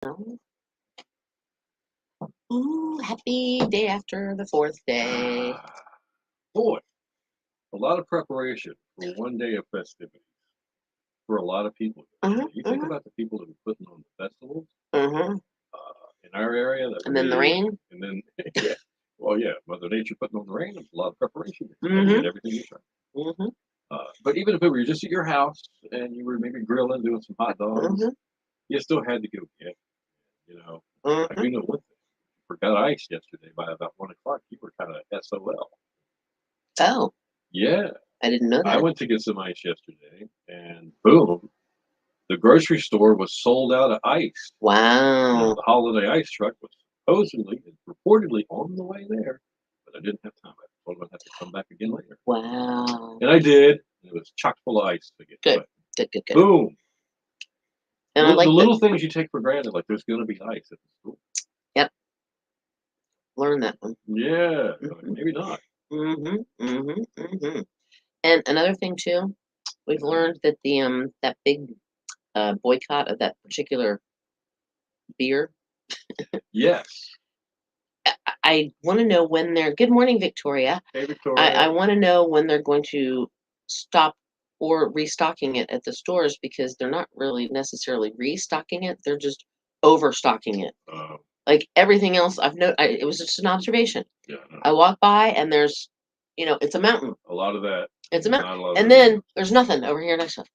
Ooh, happy day after the fourth day. Boy, a lot of preparation for one day of festivities for a lot of people. Uh-huh, You think uh-huh, about the people that are putting on the festivals uh-huh. in our area that And then the rain. and then, yeah, well, yeah, Mother Nature putting on the rain, there's a lot of preparation. You got to Mm-hmm, get everything you try. mm-hmm, But even if it were just at your house and you were maybe grilling, doing some hot dogs, mm-hmm, you still had to go get, I mm-hmm. do know one thing. Forgot ice yesterday by about 1 o'clock. You were kind of SOL. Oh, Yeah, I didn't know I that. went to get some ice yesterday, and boom, the grocery store was sold out of ice. Now, Wow, the holiday ice truck was supposedly and reportedly on the way there, but I didn't have time. I told him I'd have to come back again later. wow. And I did. And it was chock full of ice again. Good, But good, good, good. boom, And I the like that. little things you take for granted, like there's going to be ice at the school. Yep, learn that one. Yeah, Mm-hmm, maybe not. mm-hmm, mm-hmm, mm-hmm. And another thing too, we've learned that that big boycott of that particular beer. Yes. I want to know when they're. Good morning, Victoria. Hey, I Victoria. want to know when they're going to stop or restocking it at the stores because they're not really necessarily restocking it. They're just overstocking it. Uh, Like everything else, it was just an observation. yeah, no. I walk by and there's, it's a mountain. A lot of that. It's a And mountain. not a lot of And other then ones. there's nothing over here next to it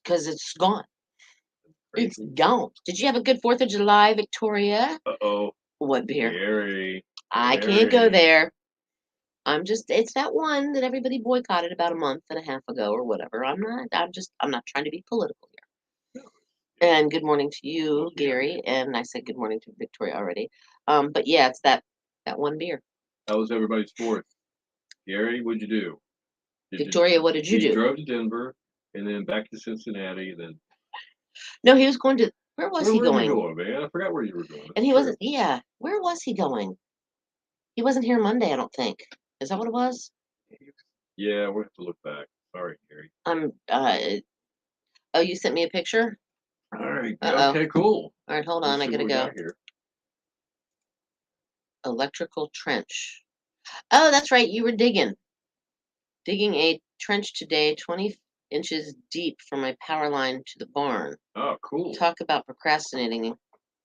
because it's gone. It's Crazy. gone. Did you have a good 4th of July, Victoria? Uh-oh. What beer? Gary. I can't go Gary. there. It's that one that everybody boycotted about a month and a half ago or whatever. I'm not trying to be political No, here. yeah. And good morning to What else you, we got Gary. here? And I said good morning to Victoria already. But yeah, it's that one beer. How was everybody's fourth? Gary, what'd you do? Victoria, what did you He do? drove to Denver and then back to Cincinnati. Then No, he was going to, where was where he were you going? going, man? I forgot where you were going. And That's he true. wasn't, yeah, where was he going? He wasn't here Monday, I don't think. Is that what it was? Yeah, we'll have to look back. Sorry, Gary. Oh, you sent me a picture? All right. Uh-oh. Okay, cool. All right, hold on. Let's I see what gotta we go. got here. Electrical trench. Oh, that's right. You were digging a trench today, 20 inches deep from my power line to the barn. Oh, cool. Talk about procrastinating.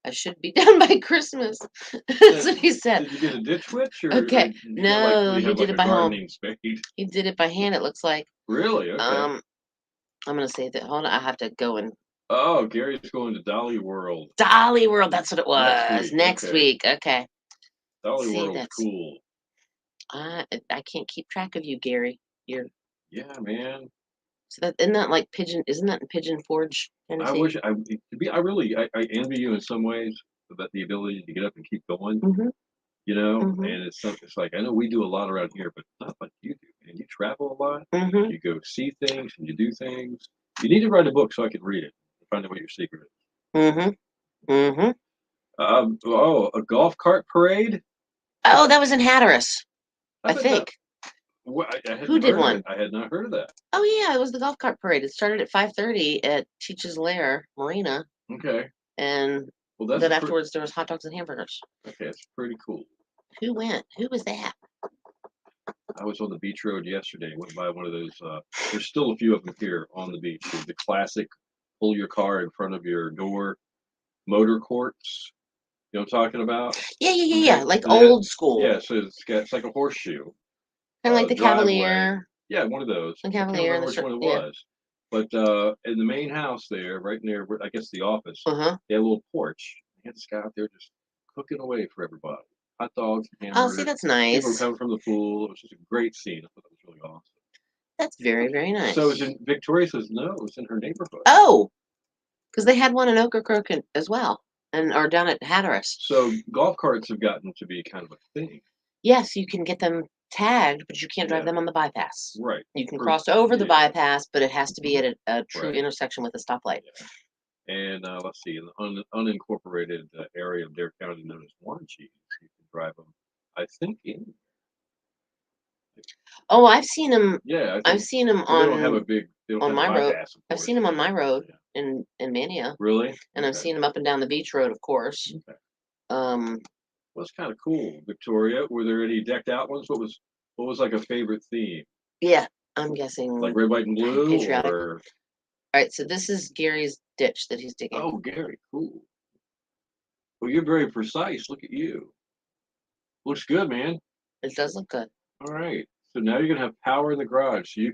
I should be done by Christmas. Now, That's what he said. did you get a ditch witch or Okay. did you get like, what No, do you he have, did like it a by hand. gardening spade? He did it by hand, it looks like. Really? Okay. I'm gonna say that. Hold on, I have to go and Oh, Gary's going to Dolly World Dolly World, that's what it next was. week. Next Okay. week. Okay. Dolly See, World's that's cool. I can't keep track of you, Gary. You're Yeah, man. so that isn't that like Pigeon isn't that in Pigeon Forge, I Tennessee? wish I to be. I really, I envy you in some ways about the ability to get up and keep going. Mm-hmm. Mm-hmm. And it's like I know we do a lot around here, but not like you do. And you travel a lot. Mm-hmm. You go see things and you do things. You need to write a book so I can read it and find out what your secret is. Mm-hmm. Mm-hmm. Oh, a golf cart parade. Oh, that was in Hatteras, I I bet that. think. Well, I Who hadn't did heard of it. one? I had not heard of that. Oh yeah, it was the golf cart parade. It started at 5:30 at Teach's Lair Marina, Okay. and Well, then afterwards there was hot dogs and hamburgers. okay. That's pretty cool. Who went? Who was that? I was on the beach road yesterday. Went by one of those. There's still a few of them here on the beach. The classic, pull your car in front of your door, motor courts. You know what I'm talking about? Yeah, yeah, yeah, yeah. Okay. Like Yeah. old school, Yeah. So it's like a horseshoe kind of like the driveway. Cavalier, Yeah, one of those. the I can't Cavalier, and remember the which shirt. one it Yeah. was. But in the main house there, right near, I guess the office, Uh-huh. they had a little porch. They had this guy out there just cooking away for everybody. Hot dogs and Oh, see, hamburgers. that's People were nice. coming from the pool. It was just a great scene. I thought that was really awesome. That's very, very So nice. it's in Victoria says no, it's in her neighborhood. Oh, because they had one in Ocracoke as well, and or down at Hatteras. So golf carts have gotten to be kind of a thing. Yes, you can get them tagged, but you can't drive Yeah, them on the bypass. right. You can For cross over the yeah, bypass, but it has to be at a true right. intersection with a stoplight. Yeah. And let's see, in the unincorporated area of Dare County known as Wanchese, you can drive them, I think, in. Oh, I've seen them. Yeah, I I've think, seen them but they don't have a big, they don't on have a my road. bypass, of I've course. seen them on my road. Yeah. in Mania, Really? and I've Okay. seen him up and down the beach road, of course. Okay. Um, Well, it's kind of cool. Victoria, were there any decked out ones? What was like a favorite theme? yeah, I'm guessing Like red, white, and blue, patriotic. or All right, so this is Gary's ditch that he's digging. oh, Gary, cool. Well, you're very precise. Look at you. Looks good, man. It does look good. All right. So now you're gonna have power in the garage, so you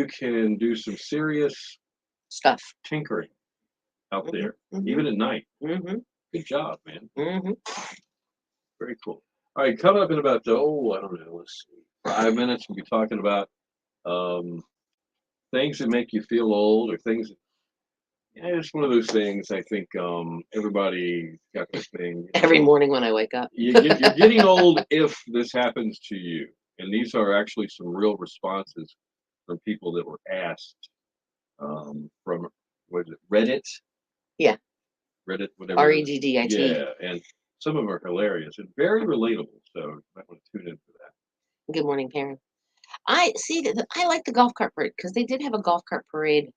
can do some serious Stuff. tinkering out Mhm, there, mhm, even at night. mhm, Good job, man. mhm. Very cool. All right, coming up in about I don't know, let's see, 5 minutes, we'll be talking about um, things that make you feel old, or things. Yeah, it's one of those things. I think everybody got this thing. Every morning when I wake up. You're getting old if this happens to you, and these are actually some real responses from people that were asked from what is it, Reddit? Yeah. Reddit, whatever. Reddit. Yeah, and some of them are hilarious and very relatable. So you might want to tune in for that. Good morning, Karen. I see that I like the golf cart parade because they did have a golf cart parade,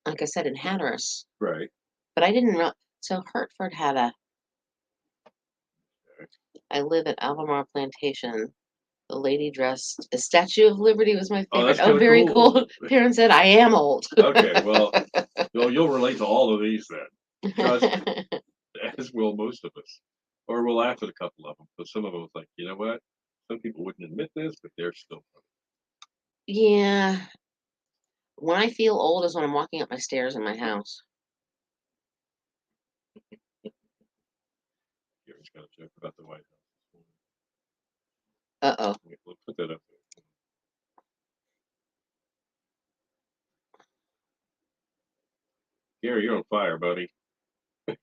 like I said, in Hatteras, Right. but I didn't know. So Hertford had a. I live at Albemarle Plantation. The lady dressed a Statue of Liberty was my Oh, favorite. that's Oh, kind of very cool. cool. Karen said, "I am old." Okay, well, you'll relate to all of these then. Trust me, as will most of us. Or we'll laugh at a couple of them, but some of them was like, you know what? Some people wouldn't admit this, but they're still funny. Yeah. When I feel old is when I'm walking up my stairs in my house. Gary's got a joke about the White House. Uh-oh. We'll put that up there. Gary, you're on fire, buddy. That's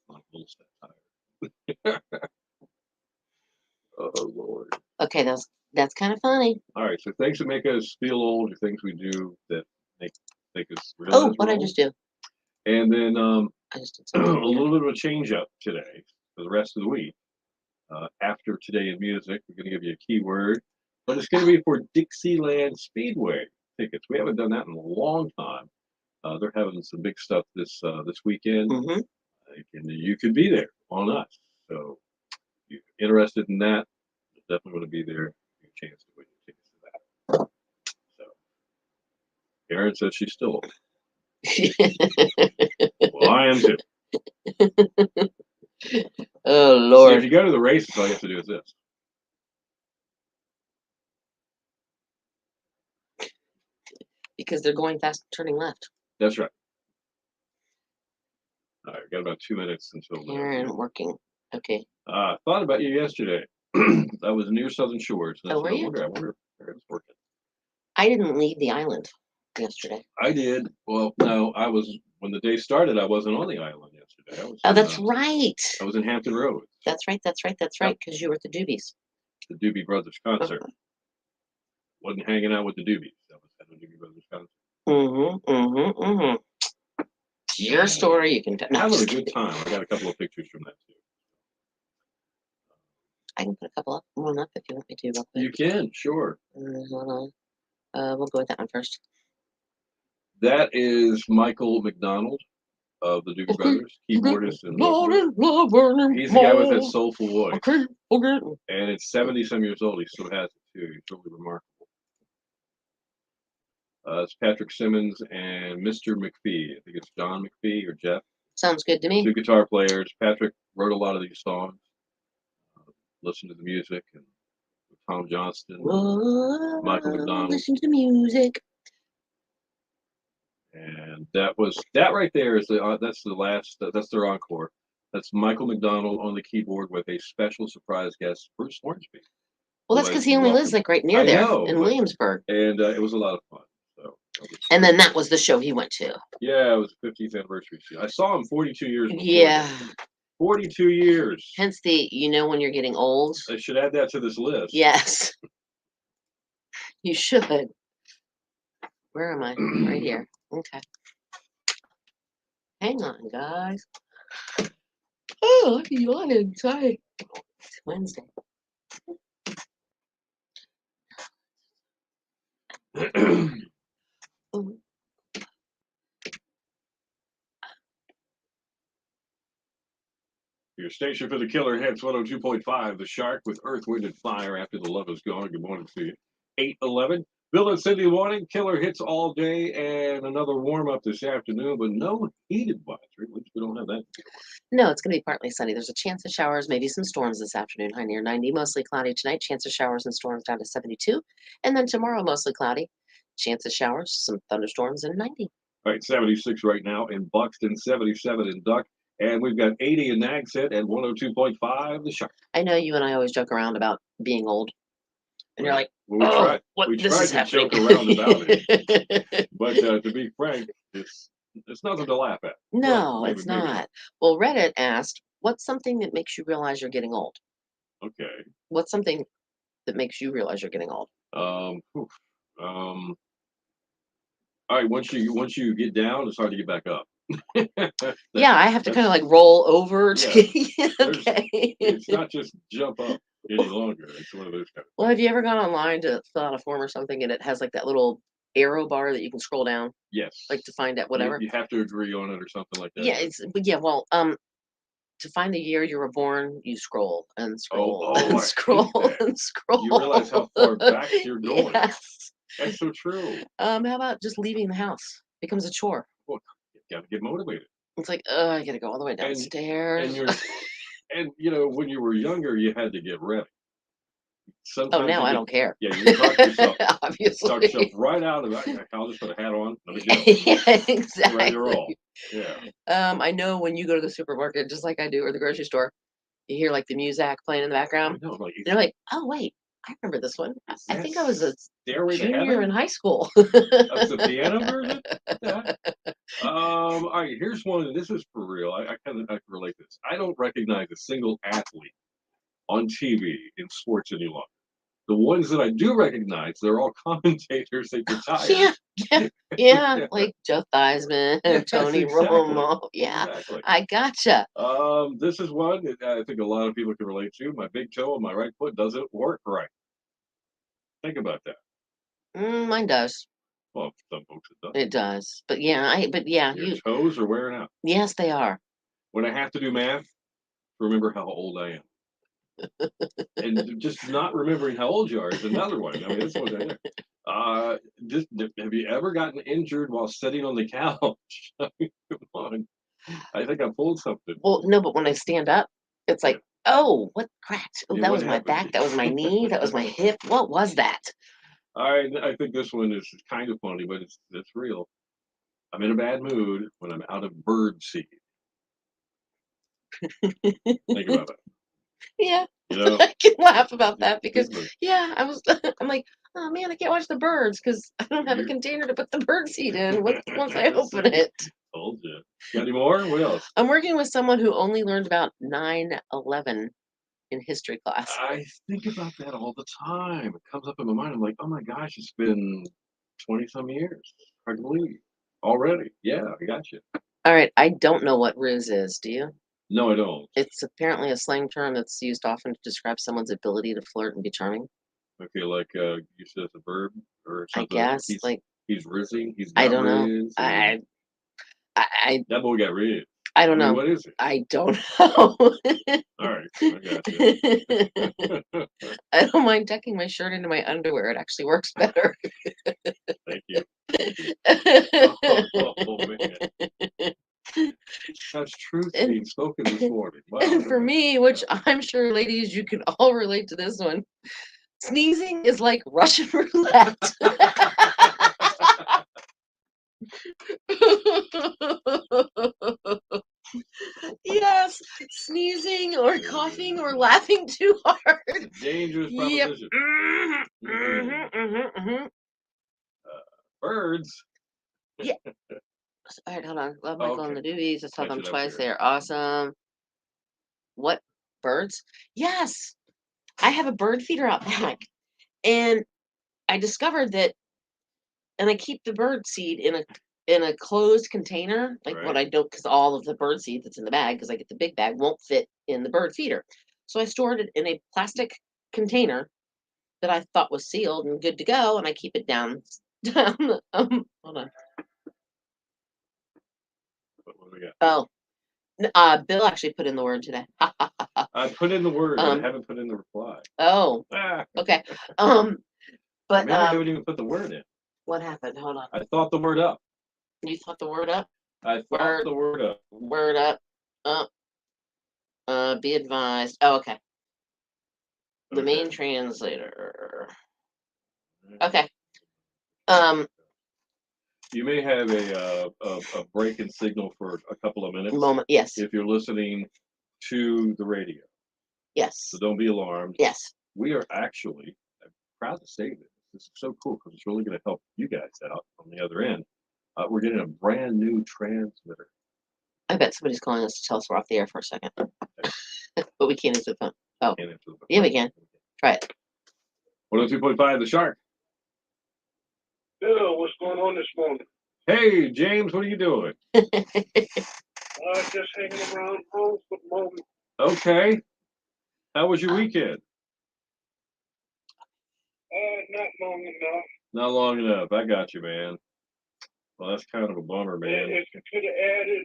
not a little satire. Oh Lord. Okay, that's kind of funny. All right, so things that make us feel old, or things we do that make us Oh, realize what we're I old. just do? And then I just did a something weird. little bit of a change up today for the rest of the week. After today in music, we're going to give you a keyword, but it's going to be for Dixieland Speedway tickets. We haven't done that in a long time. They're having some big stuff this weekend, Mm-hmm. and you could be there on us. So if you're interested in that, you'll definitely want to be there. Your chance to win your tickets to that. So Karen says she's still old. Well, I am too. Oh, See, Lord. if you go to the races, all you have to do is this. Because they're going fast, turning left. That's right. All right, we've got about 2 minutes until Karen working. Okay. thought about you yesterday. I was near Southern Shores, and I Oh, said, were you? I wonder if Karen's working. I didn't leave the island yesterday. I did. Well, no, I was when the day started. I wasn't on the island yesterday. I was Oh, in, that's right. I was in Hampton Roads, That's right. That's right. That's right. Because you were at the Doobies. the Doobie Brothers concert. Wasn't hanging out with the Doobies. I was at the Doobie Brothers concert. Mm-hmm. Mm-hmm. Mm-hmm. It's your story. You can tell. No, Having a good time. I got a couple of pictures from that too. I can put a couple up, one up if you want me to, real quick. You can, sure. Hold on. We'll go with that one first. That is Michael McDonald of the Doobie Brothers, keyboardist and vocalist. He's the guy with that soulful voice. Okay. And it's 70-some years old. He still has it too. He's really remarkable. It's Patrick Simmons and Mr. McPhee. I think it's John McPhee or Jeff. Sounds good to me. Two guitar players. Patrick wrote a lot of these songs. Listened to the music, and Tom Johnston, Michael McDonald. Listen to the music. And that right there is that's the last. That's their encore. That's Michael McDonald on the keyboard with a special surprise guest, Bruce Hornsby. Well, that's because he only lives like right near there in Williamsburg. And it was a lot of fun. So. And then that was the show he went to. Yeah, it was the 50th anniversary show. I saw him 42 years before. Yeah. 42 years. Hence when you're getting old. I should add that to this list. Yes. You should. Where am I? Right here. Okay. Hang on, guys. Oh, I'm yawning. Sorry. It's Wednesday. Ooh. Your station for the killer hits 102.5. The Shark with Earth, Wind, and Fire after the love is gone. Good morning to you. 8:11. Bill and Cindy morning. Killer hits all day and another warm up this afternoon, but no heat advisory. At least we don't have that. No, it's going to be partly sunny. There's a chance of showers, maybe some storms this afternoon. High near 90. Mostly cloudy tonight. Chance of showers and storms down to 72. And then tomorrow, mostly cloudy. Chance of showers, some thunderstorms, and 90. All right, 76 right now in Buxton, 77 in Duck, and we've got 80 in Nags Head at 102.5. The Shark. I know you and I always joke around about being old. And you're like, Well, oh, what we this tried is to happening. joke around about it, but to be frank, it's nothing to laugh at. No, Well, it's maybe not. not. Well, Reddit asked, what's something that makes you realize you're getting old? Okay. What's something that makes you realize you're getting old? Oof. All right. Once you get down, it's hard to get back up. Yeah, I have to kind of That's like roll over yeah. to There's okay. it's not just jump up any longer. It's one of those kind Well, of have things. you ever gone online to fill out a form or something and it has like that little arrow bar that you can scroll down, Yes. like to find out You, whatever? you have to agree on it or something like that. Yeah, but yeah, well, to find the year you were born, you scroll and scroll and I hate scroll that. and You realize scroll. how far back you're going. Yes. That's so true. How about just leaving the house becomes a chore? Well, you got to get motivated. It's like, oh, I gotta go all the way And downstairs. you're when you were younger, you had to get ready. Oh, Sometimes now you I get don't care. yeah, you can talk yourself Obviously. right out of it. I'll just put a hat on. Let me go. Yeah, We're ready to roll. exactly. Yeah. I know when you go to the supermarket, just like I do, or the grocery store, you hear like the music playing in the I background. know. Like, And you're like, oh wait, I remember this one. is I that think I was a Stairway to junior in Heaven? high school. That's the piano version? What the heck? All right, here's one. This is for real. I can relate this. I don't recognize a single athlete on TV in sports any longer. The ones that I do recognize, they're all commentators. They Yeah, retired. yeah, yeah. Yeah. Like Joe Theismann and Yes, Tony exactly. Romo. Yeah, Exactly. I gotcha. This is one that I think a lot of people can relate to. My big toe on my right foot doesn't work right. Think about that. Mine does. Well, for some folks it does. It does. But yeah, Your you toes are wearing out. yes, they are. When I have to do math, remember how old I am. And just not remembering how old you are is another one. I mean, this one's right there. Just have you ever gotten injured while sitting on the couch? I mean, come on. I think I pulled something. Well, no, but when I stand up, it's Yeah. like, oh, what cracked? Oh, Yeah, that what was my back, happened? that was my knee, that was my hip. What was that? I think this one is kind of funny, but it's real. I'm in a bad mood when I'm out of bird seed. Think about that. Yeah, You know, I can laugh about that because just yeah, I'm like, oh man, I can't watch the birds because I don't have a you container to put the bird seed in. Once I open it? told you. Got any more? What else? I'm working with someone who only learned about 9/11 in history class. I think about that all the time. It comes up in my mind. I'm like, oh my gosh, it's been 20 some years. Hard to believe. Already. Yeah, I got you. All right, I don't know what Riz is. Do you? No, I don't. It's apparently a slang term that's used often to describe someone's ability to flirt and be charming. I feel like you said it's a verb or I something. guess. He's rizzing. He's I got don't know. riz. I That boy got riz. I don't I mean, know. what is it? I don't know. All right, I got you. I don't mind tucking my shirt into my underwear. It actually works better. Thank you. Oh man, that's truth And being spoken this morning. Wow. and for me, Yeah. which I'm sure ladies you can all relate to this one, sneezing is like Russian roulette. Yes, sneezing or coughing or laughing too hard. Dangerous Yep. proposition. Mhm, Mm. mhm, mhm, mhm. Birds. Yeah. All right, hold on. Love Michael and Okay, the Doobies. I saw catch them it up twice. here. They are awesome. What birds? Yes, I have a bird feeder out back, and I discovered that, and I keep the bird seed in a closed container. Like what Right. I don't, because all of the bird seed that's in the bag, because I get the big bag, won't fit in the bird feeder. So I stored it in a plastic container that I thought was sealed and good to go, and I keep it down Hold on. What do we got? Oh, Bill actually put in the word today. I put in the word, but I Um, haven't put in the reply. Oh, Ah, okay. But maybe I haven't even put the word in. what happened? Hold on. I thought the word up. You thought the word up? I thought Word. the word up. Word up. Be advised. Oh, okay. The main Okay. translator. Okay. Um, You may have a break in signal for a couple of minutes moment. Yes. if you're listening to the radio. Yes. So don't be alarmed. Yes. We are actually, I'm proud to say this. This is so cool because it's really going to help you guys out on the other end. We're getting a brand new transmitter. I bet somebody's calling us to tell us we're off the air for a second. But we can't answer the phone. Oh, Can't answer the phone. yeah, we can. Try it. 102.5 The Shark. Bill, what's going on this morning? Hey, James, what are you doing? Just hanging around home for the moment. Okay. How was your weekend? Not long enough. Not long enough. I got you, man. Well, that's kind of a bummer, man. If you could have added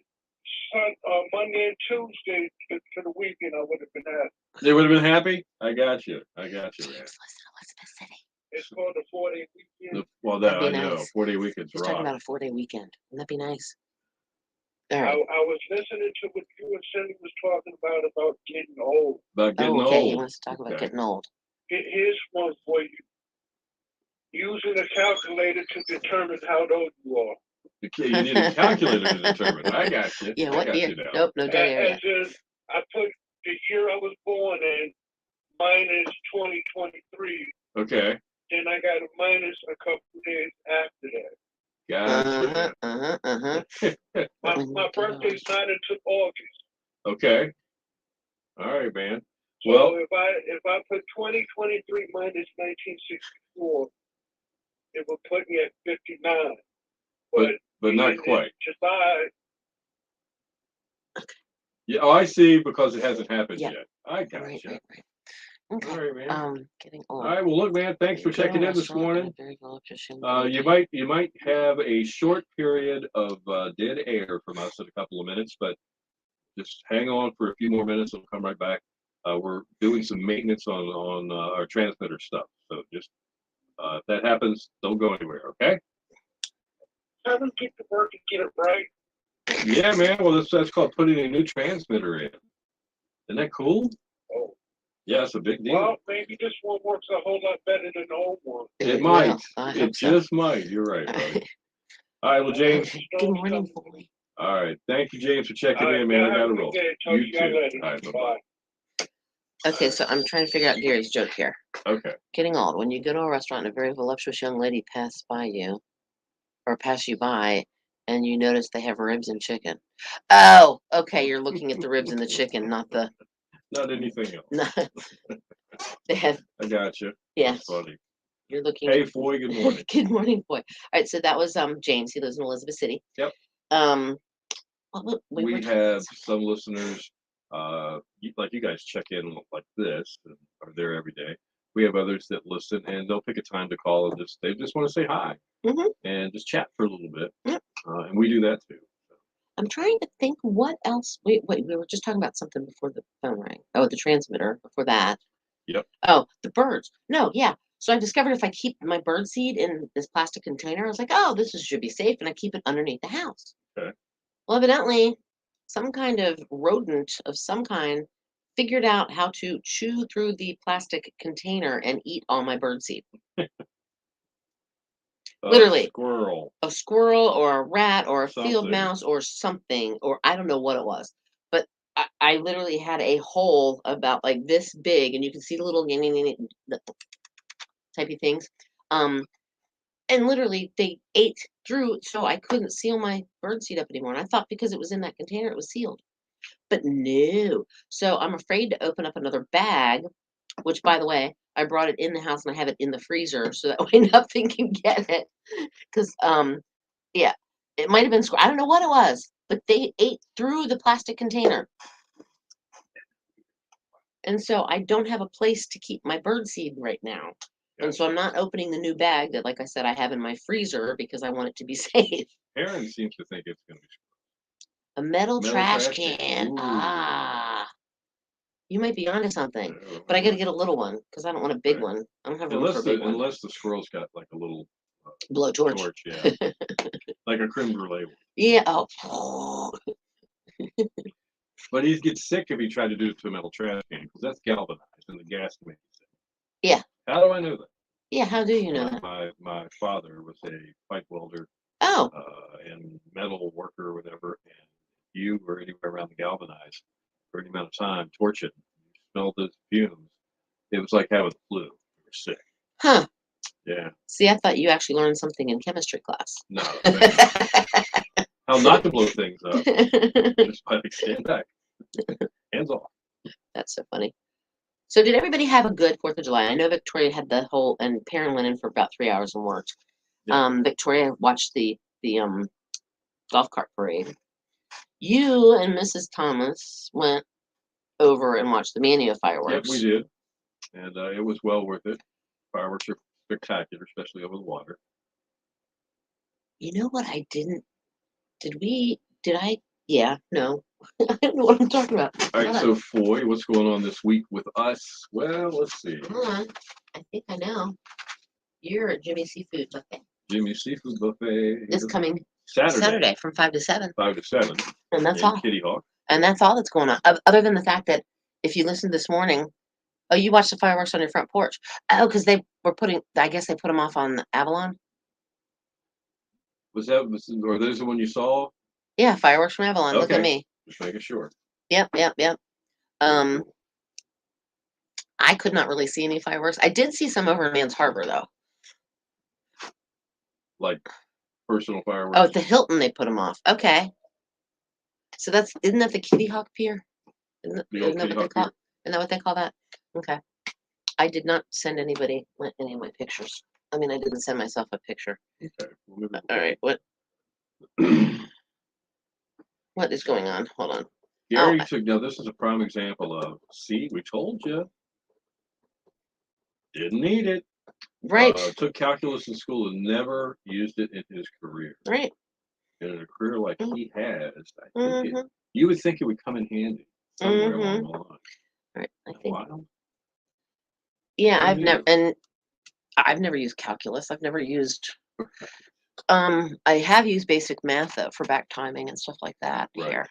Monday and Tuesday to the weekend, I would have been happy. They would have been happy? I got you. I got you, man. James lives in Elizabeth City. It's called a 4-day weekend. Well, that That'd I be know. nice. 4-day weekends He's talking rock. about a 4-day weekend. Wouldn't that be nice? All I right. was listening to what you and Cindy was talking about getting old. About getting Oh, okay. He old. wants to talk about Okay. getting old. Here's one for you. Using a calculator to determine how old you are. You need a calculator to determine. I got you. Yeah, I what got year? you now. Nope, no dead area. As in, I put the year I was born in minus 2023. Okay. Then I got a minus a couple days after that. Gotcha. My birthday's not until August. Okay. All right, man. So Well, if I put 2023 minus 1964, it will put me at 59. but not in quite. July. Yeah. Oh, I see. Because it hasn't happened Yep. yet. I got Right, you. right, right. Okay. All right, man. Getting All old. right. Well, look, man. Thanks for checking in this morning. You might have a short period of dead air from us in a couple of minutes, but just hang on for a few more minutes. We'll come right back. We're doing some maintenance on our transmitter stuff, so just if that happens, don't go anywhere. Okay? Have them get to work and get it right. Yeah, man. Well, that's called putting a new transmitter in. Isn't that cool? Oh. Yeah, it's a big deal. Well, maybe this one works a whole lot better than the old one. It might. I It hope so. just might. You're right, buddy. All right, well, James. Good morning, boy. All right, thank you, James, for checking All right, in, man. I have gotta a good roll. day. Talk You to y'all too. later. All right, bye-bye. Bye. Okay, so I'm trying to figure out Gary's joke here. Okay. Getting old. When you go to a restaurant and a very voluptuous young lady pass you by, and you notice they have ribs and chicken. Oh, okay. You're looking at the ribs and the chicken, not the. Not anything else. Not, they have. I got you. Yes. That's funny. You're looking. Hey, at, Foy. Good morning. Good morning, boy. All right, so that was James. He lives in Elizabeth City. Yep. Well, We were talking have about something. some listeners, like you guys check in like this and are there every day. We have others that listen and they'll pick a time to call and they just want to say hi Mhm. and just chat for a little bit. Yep. And we do that too. I'm trying to think what else. Wait, we were just talking about something before the phone rang. Oh, the transmitter before that. Yep. Oh, the birds. No, yeah. So I discovered if I keep my bird seed in this plastic container, I was like, oh, should be safe, and I keep it underneath the house. Okay. Well, evidently, some kind of rodent of some kind figured out how to chew through the plastic container and eat all my bird seed. Literally. Squirrel. A squirrel or a rat or a field Something. mouse or something, or I don't know what it was. But I literally had a hole about like this big, and you can see the little typey things. And literally they ate through, so I couldn't seal my bird seed up anymore. And I thought because it was in that container, it was sealed. But no. So I'm afraid to open up another bag, which by the way, I brought it in the house and I have it in the freezer so that way nothing can get it. Because yeah, it might have been I don't know what it was, but they ate through the plastic container. And so I don't have a place to keep my bird seed right now. And so I'm not opening the new bag that, like I said, I have in my freezer because I want it to be safe. Aaron seems to think it's going to be A metal Metal trash trash can. can. Ooh. Ah, you might be onto something. squirrel. But I got to get a little one because I don't want a big Right. one. I don't have room for a Unless big the one. unless the squirrel's got like a little Blowtorch. torch, yeah, like a creme brulee one. Yeah. Oh. But he'd get sick if he tried to do it to a metal trash can because that's galvanized and the gas can make you sick. Yeah. How do I know that? Yeah. How do you know My, that? my father was a pipe welder Oh. and metal worker or whatever, and if you were anywhere around the galvanized for any amount of time, torch it, you smelled those fumes. It was like having the flu. You were sick. Huh. Yeah. See, I thought you actually learned something in chemistry class. No. How not to blow things up. Just by stand back. Hands off. That's so funny. So did everybody have a good 4th of July? I know Victoria had the whole, and Perrin went in for about 3 hours and worked. Yeah. Victoria watched the golf cart parade. You and Mrs. Thomas went over and watched the Mania Yep, fireworks. we did. And it was well worth it. Fireworks are spectacular, especially over the water. You know what I didn't? Yeah, no. I don't know what I'm talking about. All right, so Foy, what's going on this week with us? Well, let's see. Hold on. I think I know. You're at Jimmy's Seafood Buffet. Jimmy's Seafood Buffet. This coming Saturday. Saturday from 5 to 7. 5 to 7. And that's in all. Kitty Hawk. And that's all that's going on. Other than the fact that if you listened this morning, oh, you watched the fireworks on your front porch. Oh, because they were I guess they put them off on Avalon. Are those the one you saw? Yeah, fireworks from Avalon. Look at Okay. me. Just making sure. Yep. Very cool. I could not really see any fireworks. I did see some over in Man's Harbor, though. Like personal fireworks. Oh, at the Hilton, they put them off. Okay. So isn't that the Kitty Hawk Pier? Isn't The old that Kitty what Hawk they call? Isn't that what they call that? Okay. I did not send anybody any of my pictures. I mean, I didn't send myself a picture. Okay. Well, All right. What is going on? Hold on. Gary took, now this is a prime example of, see, we told you. Didn't need it. Right. Took calculus in school and never used it in his career. Right. And in a career like he has, I think Mhm. you would think it would come in handy somewhere along Mhm. the line. Right. I think. Wow. Yeah, I knew. I've never used calculus. I've never used. I have used basic math though for back timing and stuff like that Right. here.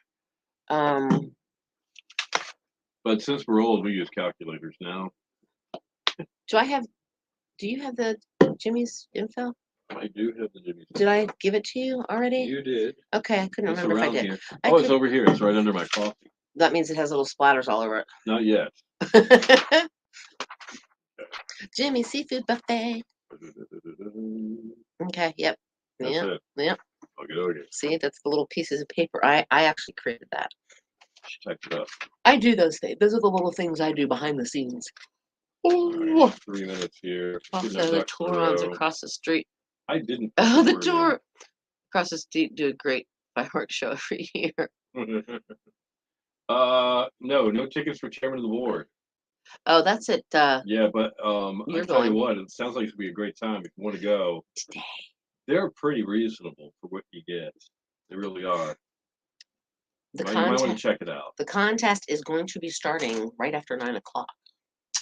But since we're old, we use calculators now. Do you have the Jimmy's info? I do have the Jimmy's. Did I give it to you already? You did. Okay, I couldn't It's remember if I around did. here. Oh, it's over here. It's right under my coffee. That means it has little splatters all over Not yet. it. Jimmy's Seafood Buffet. Okay, yep. That's Yep. it. Yep. Okay. See, that's the little pieces of paper. I actually created that. Check it up. I do those things. Those are the little things I do behind the scenes. All right, 3 minutes here. Also, Getting our the ducks in a Torons row. across the street. I didn't. Oh, the Tor across the street do a great fireworks show every year. No tickets for chairman of the board. Oh, that's it. Yeah, but You're I tell you going. what, it sounds like it's gonna be a great time if you want to go. Today. They're pretty reasonable for what you get. They really are. The You might want to contest. check it out. The contest is going to be starting right after 9 o'clock.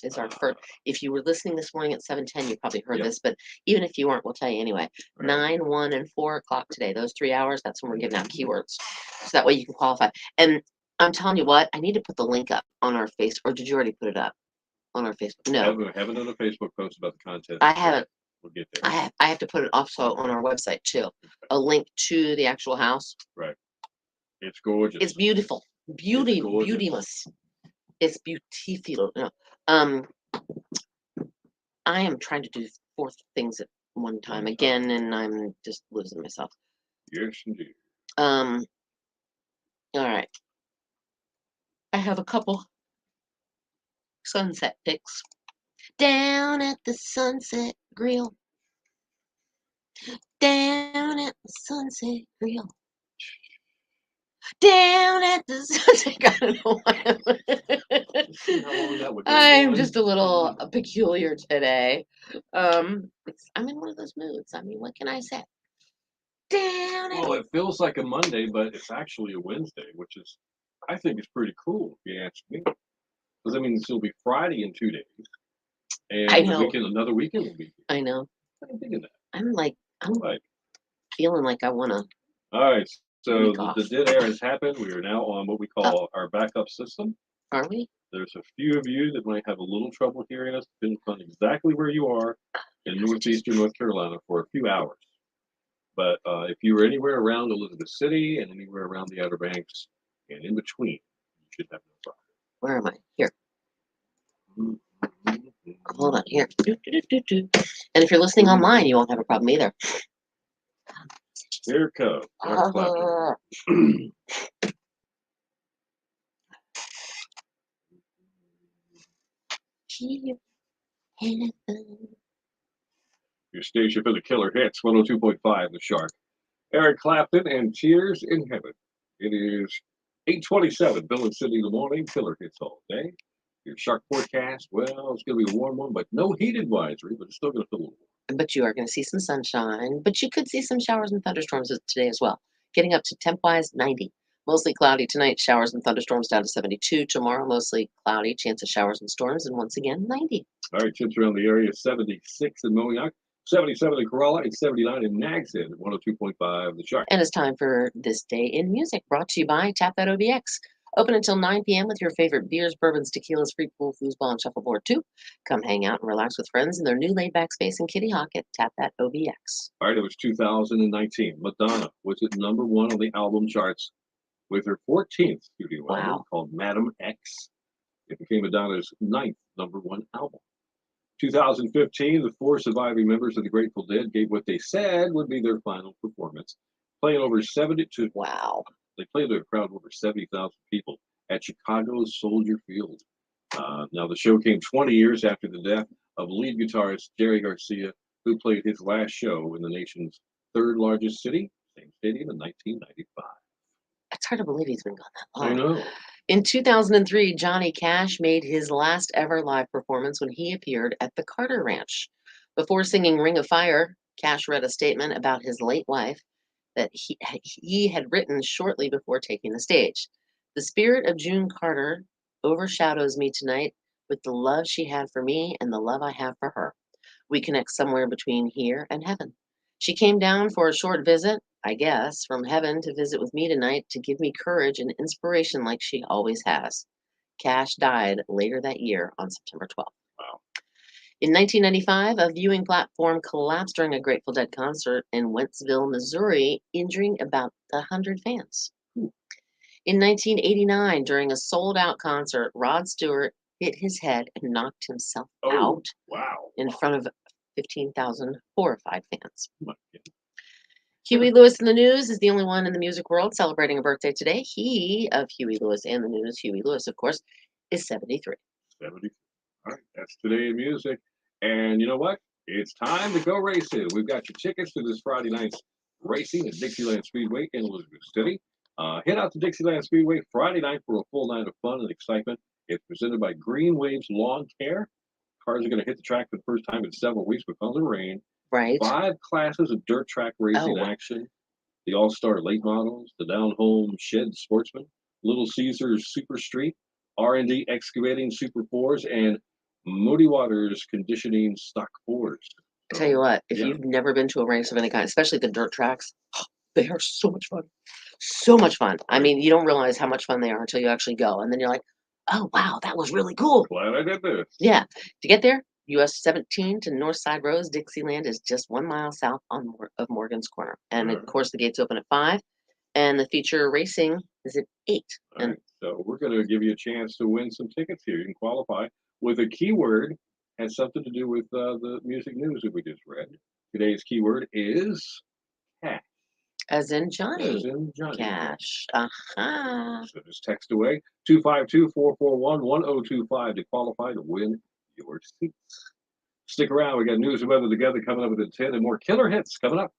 Is our first. If you were listening this morning at 7:10, you probably heard Yep. this. But even if you weren't, we'll tell you anyway. Right. 9, 1, and 4 o'clock today. Those 3 hours. That's when we're giving out keywords. So that way you can qualify. And I'm telling you what, I need to put the link up on our face. Or did you already put it up on our Facebook? No, Haven't done a Facebook post about the contest. I haven't. We'll get there. I have to put it also on our website too. A link to the actual house. Right. It's gorgeous. It's beautiful. gorgeous. Beautymous. It's beautiful. No. I am trying to do 4 things at one time again, and I'm just losing myself. Yes, indeed. All right. I have a couple sunset pics. Down at the Sunset Grill. Down at the Sunset Grill. Down at the sunset. I don't know why See how long that would go I'm on? just a little peculiar today. I'm in one of those moods. I mean, what can I say? Down at Well, it feels like a Monday, but it's actually a Wednesday, which is, I think, is pretty cool if you ask me. Because I mean, it'll be Friday in 2 days, I and the know. weekend, another weekend will be. I know. I didn't think of that. I'm Right. feeling like I want to. All right. So Week the off. dead air has happened. We are now on what we call our backup system. Are we? There's a few of you that might have a little trouble hearing us, depending on exactly where you are in northeastern North Carolina for a few hours. But if you were anywhere around Elizabeth City and anywhere around the Outer Banks and in between, you should have no Where am I? Here. problem. Hold on. Here. And if you're listening online, you won't have a problem either. Here it comes. Eric Clapton. Your station for the killer hits, 102.5 The Shark. Eric Clapton and Tears in Heaven. It is 8:27, Bill and Cindy in the morning, killer hits all day. Your shark forecast, well, it's going to be a warm one, but no heat advisory, but it's still going to feel a little warm. But you are going to see some sunshine, but you could see some showers and thunderstorms today as well. Getting up to temp-wise 90. Mostly cloudy tonight, showers and thunderstorms down to 72. Tomorrow, mostly cloudy, chance of showers and storms, and once again, 90. All right, temps around the area, 76 in Moayak, 77 in Corolla, and 79 in Nags Head at 102.5 The Shark. And it's time for This Day in Music, brought to you by Tap That OBX. Open until 9 p.m. with your favorite beers, bourbons, tequilas, free pool, foosball, and shuffleboard too. Come hang out and relax with friends in their new laid-back space in Kitty Hawk at Tap That OBX. All right, it was 2019. Madonna was at #1 on the album charts with her 14th studio album Wow. called Madam X. It became Madonna's 9th #1 album. 2015, the 4 surviving members of the Grateful Dead gave what they said would be their final performance, playing over 72. Wow. They played to a crowd of over 70,000 people at Chicago's Soldier Field. Now, the show came 20 years after the death of lead guitarist Jerry Garcia, who played his last show in the nation's 3rd largest city, same stadium, in 1995. It's hard to believe he's been gone that I long. know. In 2003, Johnny Cash made his last ever live performance when he appeared at the Carter Ranch. Before singing Ring of Fire, Cash read a statement about his late wife that he had written shortly before taking the stage. The spirit of June Carter overshadows me tonight with the love she had for me and the love I have for her. We connect somewhere between here and heaven. She came down for a short visit, I guess, from heaven to visit with me tonight to give me courage and inspiration like she always has. Cash died later that year on September 12th. Wow. In 1995, a viewing platform collapsed during a Grateful Dead concert in Wentzville, Missouri, injuring about 100 fans. In 1989, during a sold-out concert, Rod Stewart hit his head and knocked himself out Wow. in front of 15,000 horrified fans. My goodness. Huey Lewis in the News is the only one in the music world celebrating a birthday today. He, of Huey Lewis and the News, Huey Lewis, of course, is 73. 70. All right, that's today in music. And you know what? It's time to go racing. We've got your tickets to this Friday night's racing at Dixieland Speedway in Elizabeth City. Head out to Dixieland Speedway Friday night for a full night of fun and excitement. It's presented by Green Waves Lawn Care. Cars are going to hit the track for the first time in several weeks because of rain. Right. 5 classes of dirt track racing action. The All-Star Late Models, the Down Home Shed Sportsman, Little Caesars Super Street, R&D Excavating Super 4s, and Moody Waters Conditioning Stock 4s. I tell you what, if yeah. you've never been to a race of any kind, especially the dirt tracks, they are so much fun. So much fun. I mean, you don't realize how much fun they are until you actually go. And then you're like, oh, wow, that was really cool. Glad I did this. Yeah. To get there, US 17 to Northside Road, Dixieland is just 1 mile south of Morgan's Corner. And of course, the gates open at 5. And the feature racing is at 8. All right, so we're going to give you a chance to win some tickets here. You can qualify with a keyword has something to do with the music news that we just read. Today's keyword is cash. As in Johnny. As in Johnny. Cash. So just text away 252-441-1025 to qualify to win your seats. Stick around. We got news and weather together coming up at 10 and more killer hits coming up.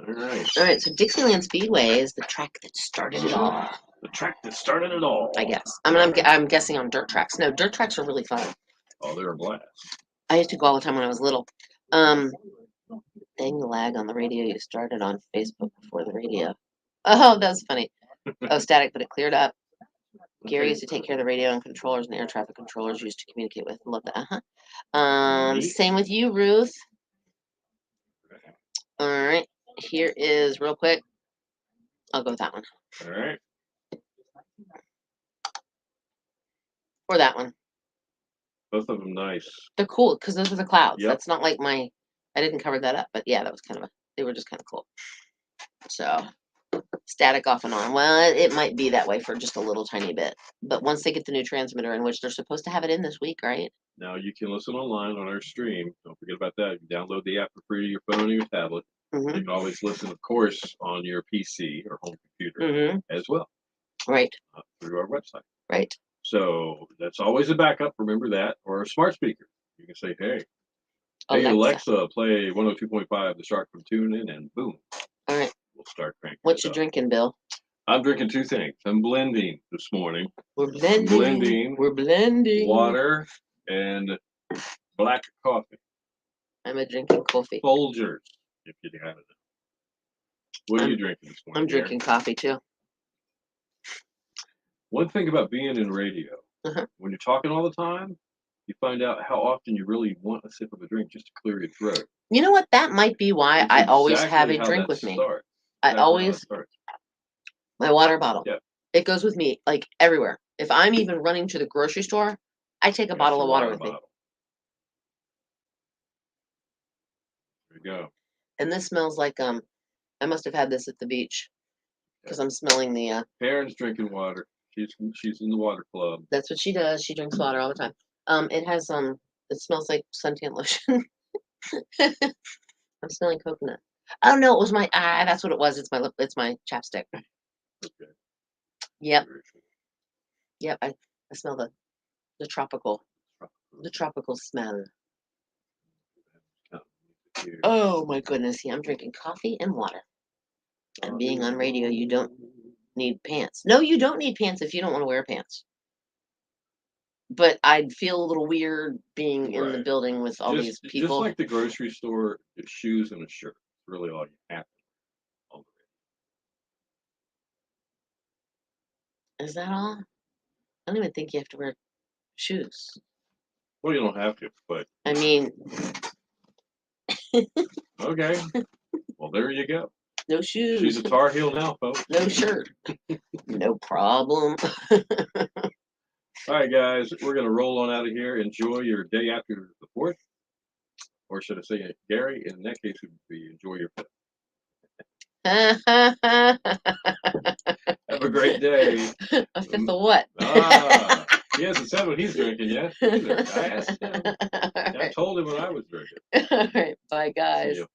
All right. All right, so Dixieland Speedway is the track that started it all, The track that started it all. I guess. I mean, I'm guessing on dirt tracks. No, dirt tracks are really fun. Oh, they're a blast. I used to go all the time when I was little. Dang the lag on the radio. You started on Facebook before the radio. Oh, that's funny. Oh, static, but it cleared up. Gary used to take care of the radio and controllers and air traffic controllers used to communicate with. Love that. Neat. Same with you, Ruth. All right. Here is real quick. I'll go with that one All right. or that one. Both of them nice. They're cool because those are the clouds. Yep. That's not like my. I didn't cover that up, but yeah, that was kind of a. They were just kind of cool. So static off and on. Well, it might be that way for just a little tiny bit, but once they get the new transmitter in, which they're supposed to have it in this week, right? Now you can listen online on our stream. Don't forget about that. You can download the app for free to your phone or your tablet. Mm-hmm. You can always listen, of course, on your PC or home computer Mm-hmm. as well Right. through our website. Right. So that's always a backup. Remember that, or a smart speaker. You can say, "Hey, hey Alexa, play 102.5 The Shark from TuneIn," and boom, All right. we'll start cranking. What it you up. drinking, Bill? I'm drinking two things. I'm blending this morning. We're blending. Blending. We're blending. Water and black coffee. I'm a drinking coffee. Folgers, if you have it. What are you drinking this morning? I'm Gary? drinking coffee too. One thing about being in radio, Uh-huh. when you're talking all the time, you find out how often you really want a sip of a drink just to clear your throat. You know what? That might be why It's I always have exactly a how drink that with me. starts. I Exactly how it always starts. my water bottle. Yeah. It goes with me like everywhere. If I'm even running to the grocery store, I take a That's bottle your of water with me. bottle. There you go. And this smells like I must have had this at the beach because I'm smelling the Karen's drinking water. She's in the water club. that's what she does. She drinks water all the time. It has it smells like suntan lotion. I'm smelling coconut. Oh no, it was my that's what it was. It's my lip, it's my chapstick. Okay. Yep. Very good. Yep. I smell the tropical smell. Here. Oh my goodness. Yeah, I'm drinking coffee and water. And being on radio, you don't need pants. No, you don't need pants if you don't want to wear pants. But I'd feel a little weird being in the Right. building with all these Just people. like the grocery store, it's shoes and a shirt. It's really all you have to wear on the radio. Is that all? I don't even think you have to wear shoes. Well, you don't have to, but I mean, okay. Well, there you go. no shoes. She's a Tar Heel now, folks. No shirt. No problem. All right, guys, we're going to roll on out of here. Enjoy your day after the 4th. Or should I say, Gary, in that case, it would be enjoy your 5th. Have a great day. A fifth of what? He hasn't said what he's drinking yet either. I asked him. I told him what I was drinking. All right. Bye, See guys. you.